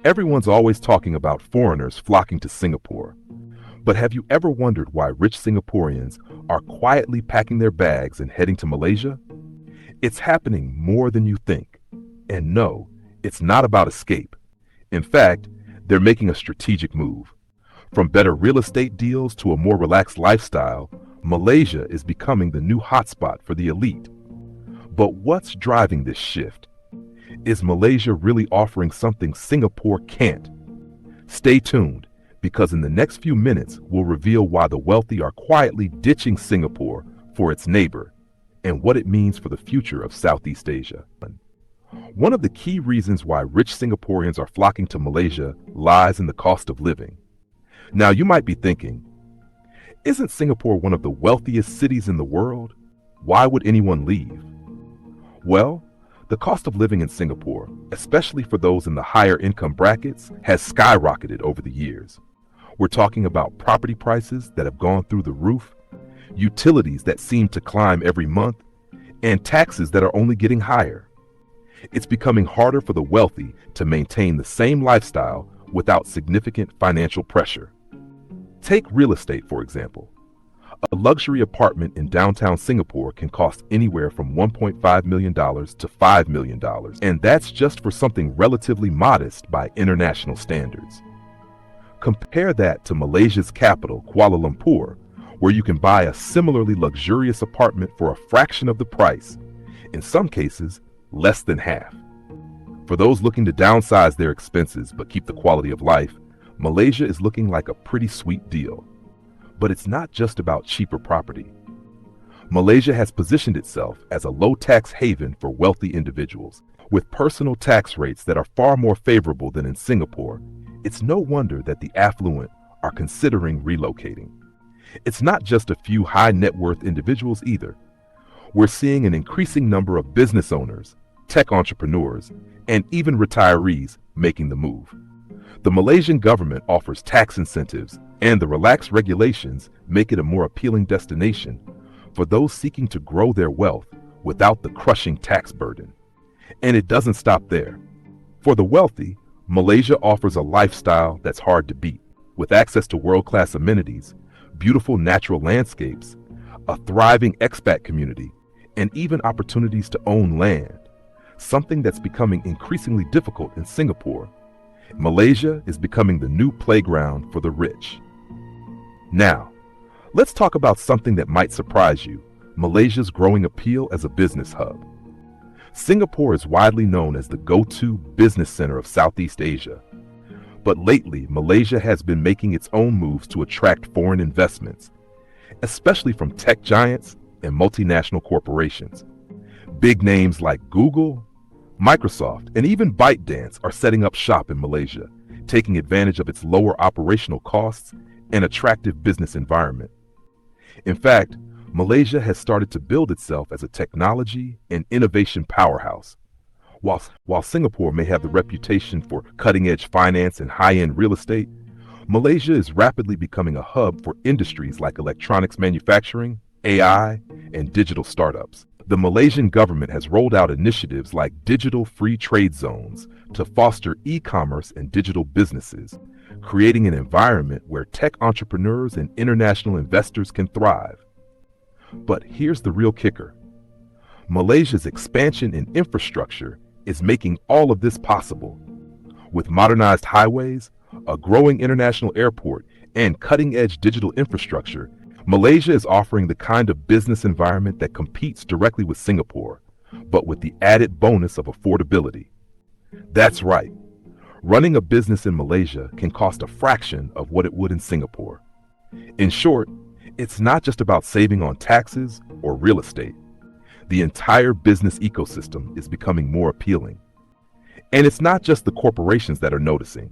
Everyone's always talking about foreigners flocking to Singapore. But have you ever wondered why rich Singaporeans are quietly packing their bags and heading to Malaysia? It's happening more than you think. And no, it's not about escape. In fact, they're making a strategic move. From better real estate deals to a more relaxed lifestyle, Malaysia is becoming the new hotspot for the elite. But what's driving this shift? Is Malaysia really offering something Singapore can't? Stay tuned, because in the next few minutes we'll reveal why the wealthy are quietly ditching Singapore for its neighbor, and what it means for the future of Southeast Asia. One of the key reasons why rich Singaporeans are flocking to Malaysia lies in the cost of living. Now you might be thinking, isn't Singapore one of the wealthiest cities in the world? Why would anyone leave? Well, the cost of living in Singapore, especially for those in the higher income brackets, has skyrocketed over the years. We're talking about property prices that have gone through the roof, utilities that seem to climb every month, and taxes that are only getting higher. It's becoming harder for the wealthy to maintain the same lifestyle without significant financial pressure. Take real estate, for example. A luxury apartment in downtown Singapore can cost anywhere from $1.5 million to $5 million, and that's just for something relatively modest by international standards. Compare that to Malaysia's capital, Kuala Lumpur, where you can buy a similarly luxurious apartment for a fraction of the price, in some cases, less than half. For those looking to downsize their expenses but keep the quality of life, Malaysia is looking like a pretty sweet deal. But it's not just about cheaper property. Malaysia has positioned itself as a low-tax haven for wealthy individuals. With personal tax rates that are far more favorable than in Singapore, it's no wonder that the affluent are considering relocating. It's not just a few high-net-worth individuals either. We're seeing an increasing number of business owners, tech entrepreneurs, and even retirees making the move. The Malaysian government offers tax incentives, and the relaxed regulations make it a more appealing destination for those seeking to grow their wealth without the crushing tax burden. And it doesn't stop there. For the wealthy, Malaysia offers a lifestyle that's hard to beat, with access to world-class amenities, beautiful natural landscapes, a thriving expat community, and even opportunities to own land, something that's becoming increasingly difficult in Singapore. Malaysia is becoming the new playground for the rich. Now, let's talk about something that might surprise you: Malaysia's growing appeal as a business hub. Singapore is widely known as the go-to business center of Southeast Asia. But lately, Malaysia has been making its own moves to attract foreign investments, especially from tech giants and multinational corporations. Big names like Google, Microsoft, and even ByteDance are setting up shop in Malaysia, taking advantage of its lower operational costs and attractive business environment. In fact, Malaysia has started to build itself as a technology and innovation powerhouse. While Singapore may have the reputation for cutting-edge finance and high-end real estate, Malaysia is rapidly becoming a hub for industries like electronics manufacturing, AI, and digital startups. The Malaysian government has rolled out initiatives like digital free trade zones to foster e-commerce and digital businesses, creating an environment where tech entrepreneurs and international investors can thrive. But here's the real kicker. Malaysia's expansion in infrastructure is making all of this possible. With modernized highways, a growing international airport, and cutting-edge digital infrastructure, Malaysia is offering the kind of business environment that competes directly with Singapore, but with the added bonus of affordability. That's right. Running a business in Malaysia can cost a fraction of what it would in Singapore. In short, it's not just about saving on taxes or real estate. The entire business ecosystem is becoming more appealing. And it's not just the corporations that are noticing.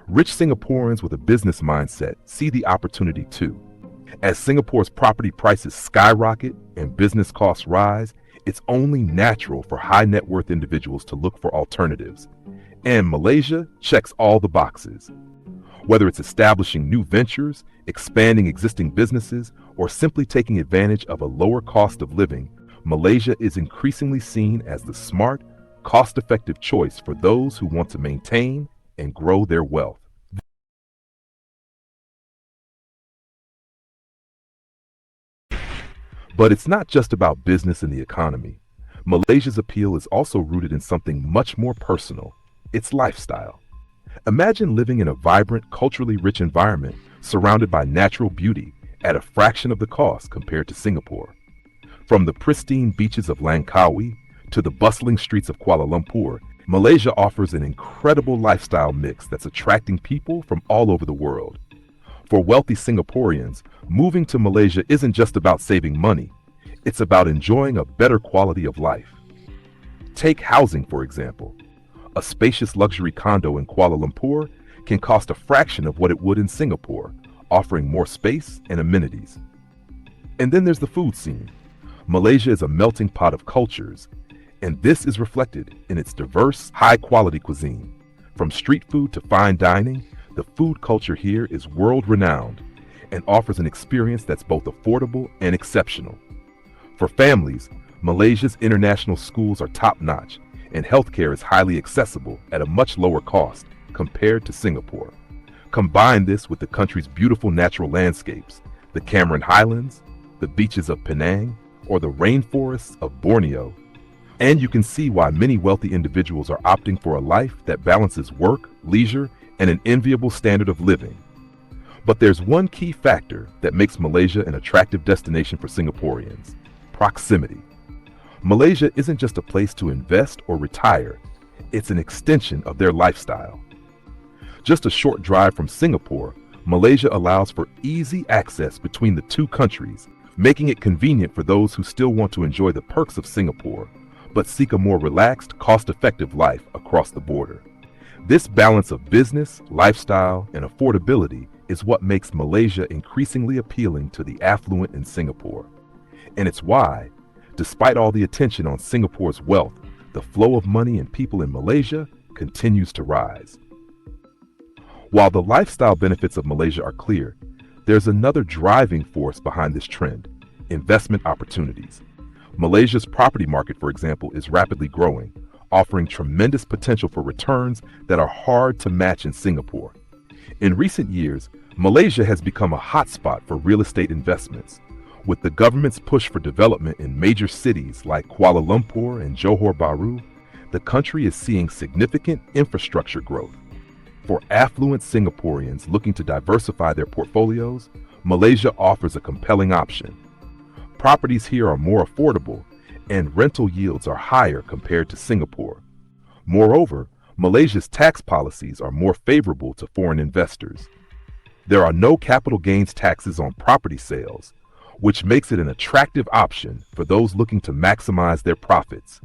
Rich Singaporeans with a business mindset see the opportunity too. As Singapore's property prices skyrocket and business costs rise, it's only natural for high net worth individuals to look for alternatives. And Malaysia checks all the boxes. Whether it's establishing new ventures, expanding existing businesses, or simply taking advantage of a lower cost of living, Malaysia is increasingly seen as the smart, cost-effective choice for those who want to maintain and grow their wealth. But it's not just about business and the economy. Malaysia's appeal is also rooted in something much more personal, its lifestyle. Imagine living in a vibrant, culturally rich environment surrounded by natural beauty at a fraction of the cost compared to Singapore. From the pristine beaches of Langkawi to the bustling streets of Kuala Lumpur, Malaysia offers an incredible lifestyle mix that's attracting people from all over the world. For wealthy Singaporeans, moving to Malaysia isn't just about saving money, it's about enjoying a better quality of life. Take housing, for example. A spacious luxury condo in Kuala Lumpur can cost a fraction of what it would in Singapore, offering more space and amenities. And then there's the food scene. Malaysia is a melting pot of cultures, and this is reflected in its diverse, high-quality cuisine. From street food to fine dining, the food culture here is world-renowned and offers an experience that's both affordable and exceptional. For families, Malaysia's international schools are top-notch, and healthcare is highly accessible at a much lower cost compared to Singapore. Combine this with the country's beautiful natural landscapes, the Cameron Highlands, the beaches of Penang, or the rainforests of Borneo, and you can see why many wealthy individuals are opting for a life that balances work, leisure, and an enviable standard of living. But there's one key factor that makes Malaysia an attractive destination for Singaporeans: proximity. Malaysia isn't just a place to invest or retire, it's an extension of their lifestyle. Just a short drive from Singapore, Malaysia allows for easy access between the two countries, making it convenient for those who still want to enjoy the perks of Singapore, but seek a more relaxed, cost-effective life across the border. This balance of business, lifestyle, and affordability is what makes Malaysia increasingly appealing to the affluent in Singapore. And it's why, despite all the attention on Singapore's wealth, the flow of money and people in Malaysia continues to rise. While the lifestyle benefits of Malaysia are clear, there's another driving force behind this trend: investment opportunities. Malaysia's property market, for example, is rapidly growing, offering tremendous potential for returns that are hard to match in Singapore. In recent years, Malaysia has become a hotspot for real estate investments. With the government's push for development in major cities like Kuala Lumpur and Johor Bahru, the country is seeing significant infrastructure growth. For affluent Singaporeans looking to diversify their portfolios, Malaysia offers a compelling option. Properties here are more affordable, and rental yields are higher compared to Singapore. Moreover, Malaysia's tax policies are more favorable to foreign investors. There are no capital gains taxes on property sales, which makes it an attractive option for those looking to maximize their profits.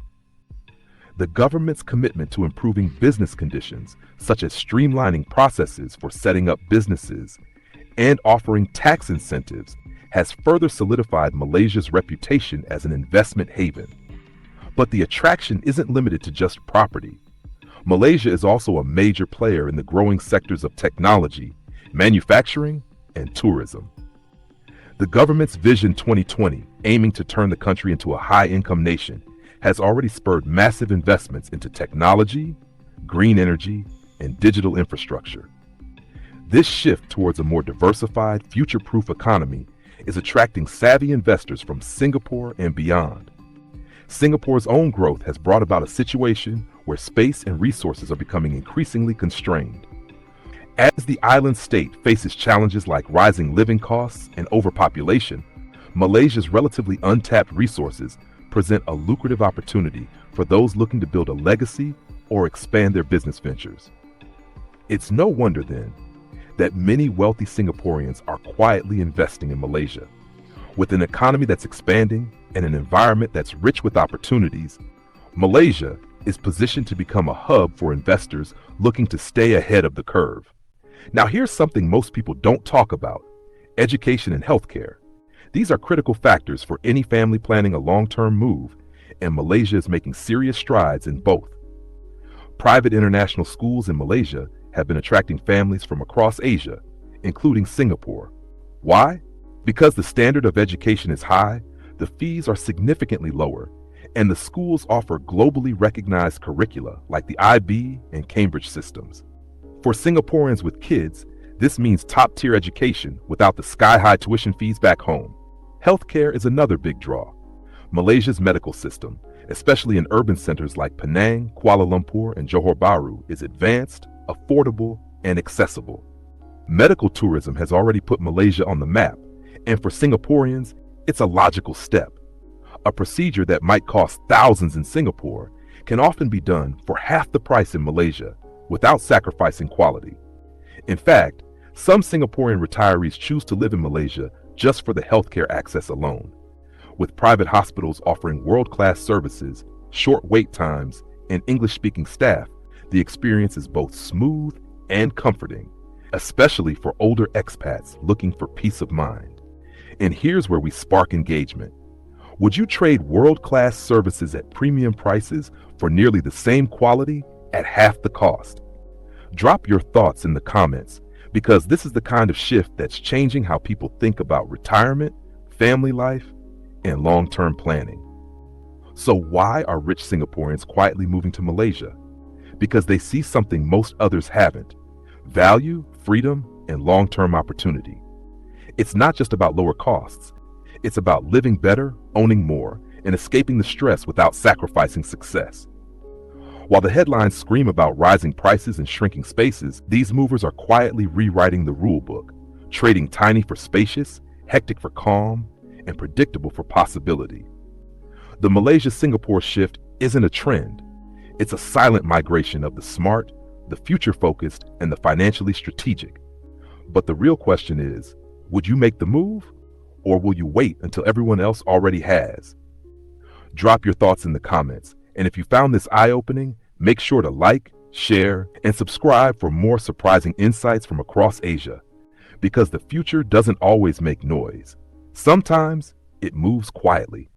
The government's commitment to improving business conditions, such as streamlining processes for setting up businesses and offering tax incentives, has further solidified Malaysia's reputation as an investment haven. But the attraction isn't limited to just property. Malaysia is also a major player in the growing sectors of technology, manufacturing, and tourism. The government's Vision 2020, aiming to turn the country into a high-income nation, has already spurred massive investments into technology, green energy, and digital infrastructure. This shift towards a more diversified, future-proof economy is attracting savvy investors from Singapore and beyond. Singapore's own growth has brought about a situation where space and resources are becoming increasingly constrained. As the island state faces challenges like rising living costs and overpopulation, Malaysia's relatively untapped resources present a lucrative opportunity for those looking to build a legacy or expand their business ventures. It's no wonder, then, that many wealthy Singaporeans are quietly investing in Malaysia. With an economy that's expanding and an environment that's rich with opportunities, Malaysia is positioned to become a hub for investors looking to stay ahead of the curve. Now, here's something most people don't talk about: education and healthcare. These are critical factors for any family planning a long-term move, and Malaysia is making serious strides in both. Private international schools in Malaysia have been attracting families from across Asia, including Singapore. Why? Because the standard of education is high, the fees are significantly lower, and the schools offer globally recognized curricula like the IB and Cambridge systems. For Singaporeans with kids, this means top-tier education without the sky-high tuition fees back home. Healthcare is another big draw. Malaysia's medical system, especially in urban centers like Penang, Kuala Lumpur, and Johor Bahru, is advanced, affordable, and accessible. Medical tourism has already put Malaysia on the map, and for Singaporeans, it's a logical step. A procedure that might cost thousands in Singapore can often be done for half the price in Malaysia without sacrificing quality. In fact, some Singaporean retirees choose to live in Malaysia just for the healthcare access alone. With private hospitals offering world-class services, short wait times, and English-speaking staff, the experience is both smooth and comforting, especially for older expats looking for peace of mind. And here's where we spark engagement. Would you trade world-class services at premium prices for nearly the same quality at half the cost? Drop your thoughts in the comments, because this is the kind of shift that's changing how people think about retirement, family life, and long-term planning. So why are rich Singaporeans quietly moving to Malaysia? Because they see something most others haven't: value, freedom, and long-term opportunity. It's not just about lower costs. It's about living better, owning more, and escaping the stress without sacrificing success. While the headlines scream about rising prices and shrinking spaces, these movers are quietly rewriting the rule book, trading tiny for spacious, hectic for calm, and predictable for possibility. The Malaysia-Singapore shift isn't a trend. It's a silent migration of the smart, the future-focused, and the financially strategic. But the real question is, would you make the move? Or will you wait until everyone else already has? Drop your thoughts in the comments, and if you found this eye-opening, make sure to like, share, and subscribe for more surprising insights from across Asia. Because the future doesn't always make noise. Sometimes it moves quietly.